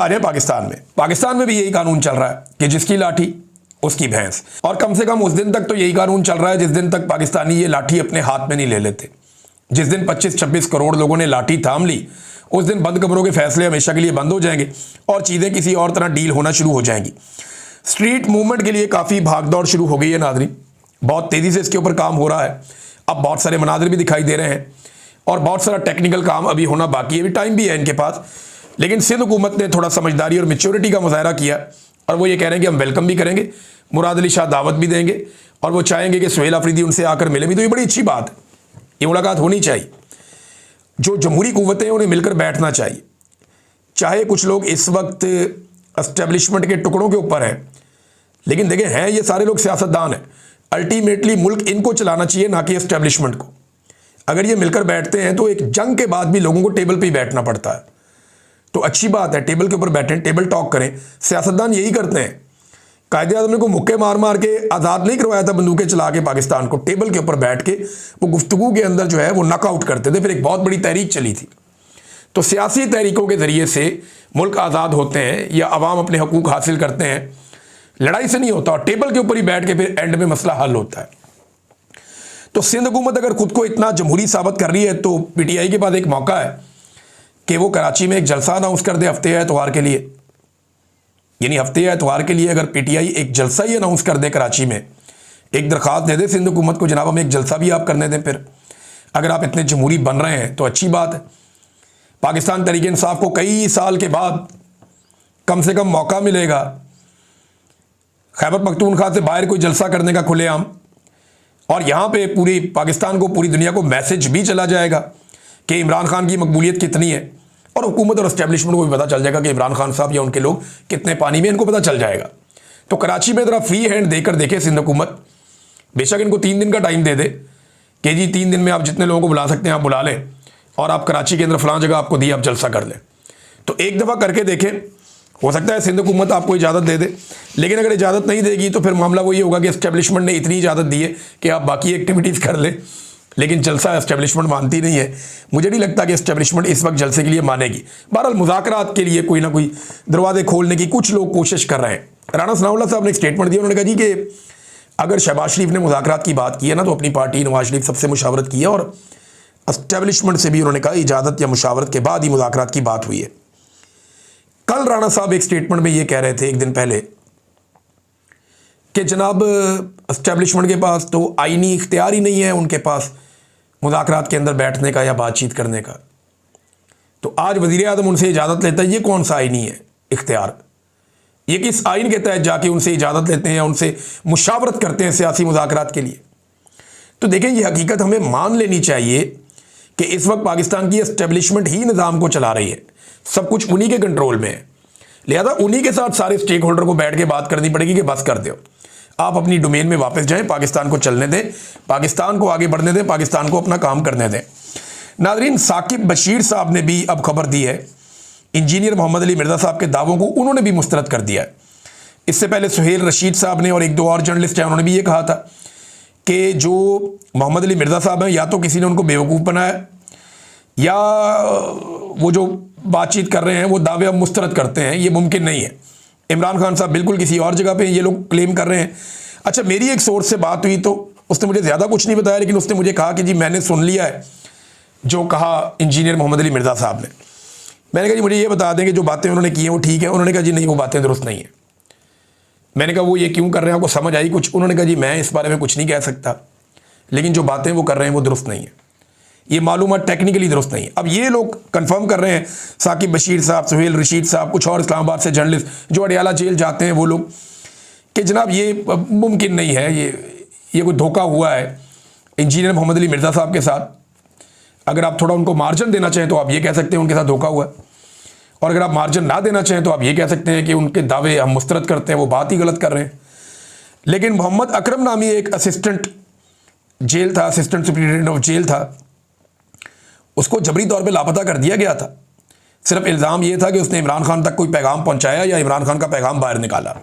आ रहे पाकिस्तान में भी यही कानून चल रहा है कि जिसकी लाठी उसकी भैंस। और कम से कम उस दिन तक तो यही कानून चल रहा है जिस दिन तक पाकिस्तानी ये लाठी अपने हाथ में नहीं ले लेते। जिस दिन 25-26 करोड़ लोगों ने लाठी थाम ली, उस दिन बंद कमरों के फैसले हमेशा के लिए बंद हो जाएंगे और चीज़ें किसी और तरह डील होना शुरू हो जाएंगी। स्ट्रीट मूवमेंट के लिए काफ़ी भागदौड़ शुरू हो गई है नाज़रीन, बहुत तेज़ी से इसके ऊपर काम हो रहा है। अब बहुत सारे मनाजिर भी दिखाई दे रहे हैं और बहुत सारा टेक्निकल काम अभी होना बाकी है, अभी टाइम भी है इनके पास। लेकिन सिंध हुकूमत ने थोड़ा समझदारी और मैच्योरिटी का मुजाहरा किया और वो ये कह रहे हैं कि हम वेलकम भी करेंगे, मुराद अली शाह दावत भी देंगे और वो चाहेंगे कि सुहेल अफरीदी उनसे आकर मिले भी। तो ये बड़ी अच्छी बात है, ये मुलाकात होनी चाहिए। जो जमहूरी कुव्वतें हैं उन्हें मिलकर बैठना चाहिए। चाहे कुछ लोग इस वक्त एस्टेब्लिशमेंट के टुकड़ों के ऊपर हैं, लेकिन देखें हैं ये सारे लोग सियासतदान हैं। अल्टीमेटली मुल्क इनको चलाना चाहिए, ना कि एस्टेब्लिशमेंट को। अगर ये मिलकर बैठते हैं तो एक जंग के बाद भी लोगों को टेबल पे ही बैठना पड़ता है, तो अच्छी बात है टेबल के ऊपर बैठें, टेबल टॉक करें। सियासतदान यही करते हैं। कायदे आज़म ने को मुक्के मार मार के आज़ाद नहीं करवाया था बंदूकें चला के पाकिस्तान को, टेबल के ऊपर बैठ के वो गुफ्तगू के अंदर जो है वो नॉकआउट करते थे। फिर एक बहुत बड़ी तहरीक चली थी। तो सियासी तहरीकों के ज़रिए से मुल्क आज़ाद होते हैं या अवाम अपने हकूक़ हासिल करते हैं, लड़ाई से नहीं होता। और टेबल के ऊपर ही बैठ के फिर एंड में मसला हल होता है। तो सिंध हुकूमत अगर खुद को इतना जमहूरी साबित कर रही है तो पीटीआई के पास एक मौका है कि वो कराची में एक जलसा अनाउंस कर दे हफ्ते या एतवार के लिए। यानी हफ्ते या एतवार के लिए अगर पीटीआई एक जलसा ही अनाउंस कर दे कराची में, एक दरख्वास्त दे दे सिंध हुकूमत को, जनाब हमें एक जलसा भी आप करने दें। फिर अगर आप इतने जमहूरी बन रहे हैं तो अच्छी बात है। पाकिस्तान तहरीक इंसाफ को कई साल के बाद कम से कम मौका मिलेगा खैबर पख्तूनख्वा से बाहर कोई जलसा करने का खुलेआम, और यहाँ पे पूरी पाकिस्तान को, पूरी दुनिया को मैसेज भी चला जाएगा कि इमरान खान की मकबूलियत कितनी है, और हुकूमत और एस्टेब्लिशमेंट को भी पता चल जाएगा कि इमरान खान साहब या उनके लोग कितने पानी में, इनको पता चल जाएगा। तो कराची में ज़रा फ्री हैंड देकर देखे सिंध हुकूमत, बेशक इनको 3 दिन का टाइम दे दे कि जी 3 दिन में आप जितने लोगों को बुला सकते हैं आप बुला लें, और आप कराची के अंदर फलां जगह आपको दी, आप जलसा कर लें। तो एक दफ़ा करके देखें, हो सकता है सिंध हुकूमत आपको इजाज़त दे दे। लेकिन अगर इजाज़त नहीं देगी तो फिर मामला वो ये होगा कि एस्टेब्लिशमेंट ने इतनी इजाज़त दी है कि आप बाकी एक्टिविटीज़ कर लें, लेकिन जलसा एस्टेब्लिशमेंट मानती नहीं है। मुझे नहीं लगता कि एस्टेब्लिशमेंट इस वक्त जलसे के लिए मानेगी। बहरहाल मुज़ाकरात के लिए कोई ना कोई दरवाजे खोलने की कुछ लोग कोशिश कर रहे हैं। राना सनाउल्लाह साहब ने एक स्टेटमेंट दिया, उन्होंने कहा जी कि अगर शहबाज शरीफ ने मुज़ाकरात की बात की है ना तो अपनी पार्टी नवाज शरीफ सबसे मुशावरत की है, और एस्टेब्लिशमेंट से भी उन्होंने कहा इजाज़त या मुशावरत के बाद ही मुज़ाकरात की बात हुई है। कल राना साहब एक स्टेटमेंट में ये कह रहे थे एक दिन पहले कि जनाब एस्टेब्लिशमेंट के पास तो आईनी इख्तियार ही नहीं है उनके पास मुज़ाकरात के अंदर बैठने का या बातचीत करने का। तो आज वज़ीर आज़म उनसे इजाज़त लेता है, ये कौन सा आईनी है इख्तियार? ये किस आइन के तहत जाके उनसे इजाज़त लेते हैं या उनसे मुशावरत करते हैं सियासी मुज़ाकरात के लिए? तो देखें ये हकीकत हमें मान लेनी चाहिए कि इस वक्त पाकिस्तान की एस्टेब्लिशमेंट ही निज़ाम को चला रही है, सब कुछ उन्हीं के कंट्रोल में है। लिहाजा उन्हीं के साथ सारे स्टेक होल्डर को बैठ के बात करनी पड़ेगी कि बस कर दो, आप अपनी डोमेन में वापस जाएं, पाकिस्तान को चलने दें, पाकिस्तान को आगे बढ़ने दें, पाकिस्तान को अपना काम करने दें। नाज़रीन, साकिब बशीर साहब ने भी अब खबर दी है, इंजीनियर मोहम्मद अली मिर्ज़ा साहब के दावों को उन्होंने भी मुस्तरद कर दिया है। इससे पहले सुहेल रशीद साहब ने और 1-2 और जर्नलिस्ट हैं, उन्होंने भी ये कहा था कि जो मोहम्मद अली मिर्ज़ा साहब हैं या तो किसी ने उनको बेवकूफ़ बनाया या वो जो बातचीत कर रहे हैं वो दावे अब मुस्तरद करते हैं, ये मुमकिन नहीं है। इमरान खान साहब बिल्कुल किसी और जगह पे ये लोग क्लेम कर रहे हैं। अच्छा, मेरी एक सोर्स से बात हुई तो उसने मुझे ज़्यादा कुछ नहीं बताया, लेकिन उसने मुझे कहा कि जी मैंने सुन लिया है जो कहा इंजीनियर मोहम्मद अली मिर्ज़ा साहब ने। मैंने कहा जी मुझे ये बता दें कि जो बातें उन्होंने की हैं वो ठीक है? उन्होंने कहा जी नहीं, वो बातें दुरुस्त नहीं है। मैंने कहा वो ये क्यों कर रहे हैं, आपको समझ आई कुछ? उन्होंने कहा जी मैं इस बारे में कुछ नहीं कह सकता, लेकिन जो बातें वो कर रहे हैं वो दुरुस्त नहीं है, ये मालूमात टेक्निकली दुरुस्त नहीं है। अब ये लोग कंफर्म कर रहे हैं, साकिब बशीर साहब, सुहेल रशीद साहब, कुछ और इस्लामाबाद से जर्नलिस्ट जो अडियाला जेल जाते हैं वो लोग, कि जनाब ये मुमकिन नहीं है, ये कोई धोखा हुआ है इंजीनियर मोहम्मद अली मिर्ज़ा साहब के साथ। अगर आप थोड़ा उनको मार्जिन देना चाहें तो आप ये कह सकते हैं उनके साथ धोखा हुआ है, और अगर आप मार्जिन ना देना चाहें तो आप ये कह सकते हैं कि उनके दावे हम मुस्तरद करते हैं, वो बात ही गलत कर रहे हैं। लेकिन मोहम्मद अकरम नामी एक असिस्टेंट जेल था, असिस्टेंट सुप्रिटेंडेंट ऑफ जेल था, उसको जबरी तौर पे लापता कर दिया गया था। सिर्फ इल्ज़ाम ये था कि उसने इमरान खान तक कोई पैगाम पहुंचाया या इमरान खान का पैगाम बाहर निकाला।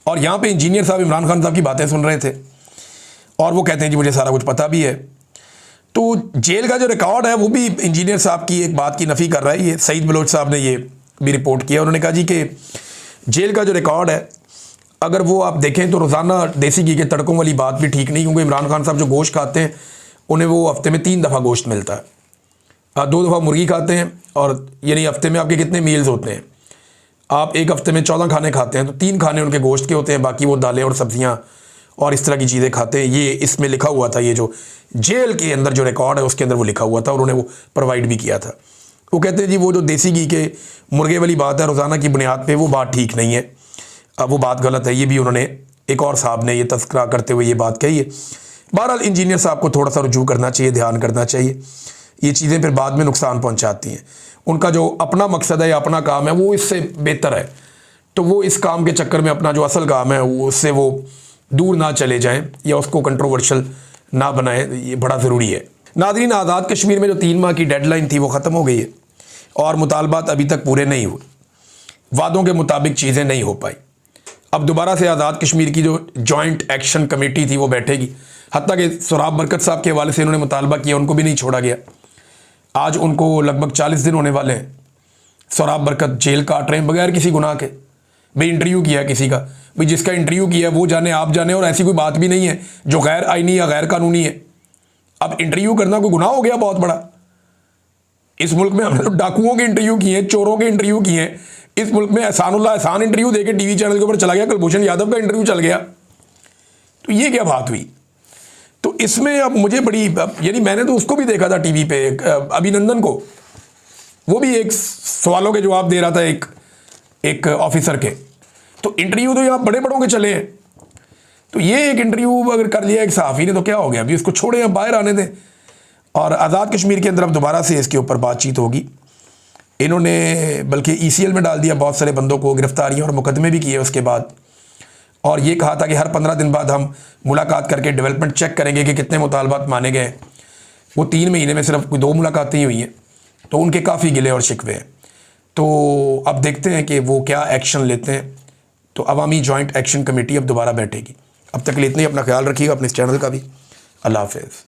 और यहाँ पे इंजीनियर साहब इमरान खान साहब की बातें सुन रहे थे और वो कहते हैं जी मुझे सारा कुछ पता भी है। तो जेल का जो रिकॉर्ड है वो भी इंजीनियर साहब की एक बात की नफ़ी कर रहा है। ये सईद बलोच साहब ने ये भी रिपोर्ट किया। उन्होंने कहा जी कि जेल का जो रिकॉर्ड है, अगर वो आप देखें तो रोज़ाना देसी घी के तड़कों वाली बात भी ठीक नहीं, क्योंकि इमरान खान साहब जो गोश्त खाते हैं उन्हें वो हफ्ते में 3 दफ़ा गोश्त मिलता है। 2 दफ़ा मुर्गी खाते हैं, और यानी हफ्ते में आपके कितने मील्स होते हैं, आप एक हफ्ते में 14 खाने खाते हैं, तो 3 खाने उनके गोश्त के होते हैं, बाकी वो दालें और सब्जियाँ और इस तरह की चीज़ें खाते हैं। ये इसमें लिखा हुआ था, ये जो जेल के अंदर जो रिकॉर्ड है उसके अंदर वो लिखा हुआ था, और उन्होंने वो प्रोवाइड भी किया था। वो कहते हैं जी वो जो देसी घी के मुर्गे वाली बात है रोज़ाना की बुनियाद पे, वो बात ठीक नहीं है, अब वो बात गलत है। ये भी उन्होंने, एक और साहब ने ये तस्करा करते हुए ये बात कही है। बहरहाल इंजीनियर साहब को थोड़ा सा रुजू करना चाहिए, ध्यान करना चाहिए, ये चीज़ें फिर बाद में नुकसान पहुँचाती हैं। उनका जो अपना मकसद है या अपना काम है वो इससे बेहतर है, तो वो इस काम के चक्कर में अपना जो असल काम है उससे वो दूर ना चले जाएं या उसको कंट्रोवर्शियल ना बनाएं, ये बड़ा ज़रूरी है। नाज़रीन, आज़ाद कश्मीर में जो 3 माह की डेडलाइन थी वो ख़त्म हो गई है, और मुतालबात अभी तक पूरे नहीं हुए, वादों के मुताबिक चीज़ें नहीं हो पाई। अब दोबारा से आज़ाद कश्मीर की जो जॉइंट एक्शन कमेटी थी वो बैठेगी, हत्ता कि सोराब बरकत साहब के हवाले से इन्होंने मुतालबा किया, उनको भी नहीं छोड़ा गया। आज उनको लगभग 40 दिन होने वाले हैं, सोराब बरकत जेल काट रहे हैं बगैर किसी गुनाह के। भाई इंटरव्यू किया किसी का, भाई जिसका इंटरव्यू किया वो जाने आप जाने, और ऐसी कोई बात भी नहीं है जो गैर आईनी या गैर कानूनी है। अब इंटरव्यू करना कोई गुनाह हो गया बहुत बड़ा? इस मुल्क में हमने तो डाकुओं के इंटरव्यू किए हैं, चोरों के इंटरव्यू किए हैं। इस मुल्क में एहसानुल्लाह एहसान इंटरव्यू देके टीवी चैनल के ऊपर चला गया, कुलभूषण यादव का इंटरव्यू चल गया, तो ये क्या बात हुई? तो इसमें अब मुझे बड़ी, यानी मैंने तो उसको भी देखा था टीवी पे, अभिनंदन को, वो भी एक सवालों के जवाब दे रहा था एक ऑफिसर के। तो इंटरव्यू तो यहाँ बड़े बड़ों के चले हैं, तो ये एक इंटरव्यू अगर कर लिया एक सहाफ़ी ने तो क्या हो गया? अभी उसको छोड़े, अब बाहर आने दें। और आज़ाद कश्मीर के अंदर अब दोबारा से इसके ऊपर बातचीत होगी। इन्होंने बल्कि ECL में डाल दिया बहुत सारे बंदों को, गिरफ्तारियाँ और मुकदमे भी किए उसके बाद, और ये कहा था कि हर 15 दिन बाद हम मुलाकात करके डेवलपमेंट चेक करेंगे कि कितने मुतालबात माने गए। वो 3 महीने में सिर्फ 2 मुलाकातें ही हुई हैं, तो उनके काफ़ी गिले और शिकवे हैं। तो अब देखते हैं कि वो क्या एक्शन लेते हैं। तो अवामी जॉइंट एक्शन कमेटी अब दोबारा बैठेगी। अब तक के लिए इतना ही, अपना ख्याल रखिएगा, अपने इस चैनल का भी। अल्लाह हाफ़िज़।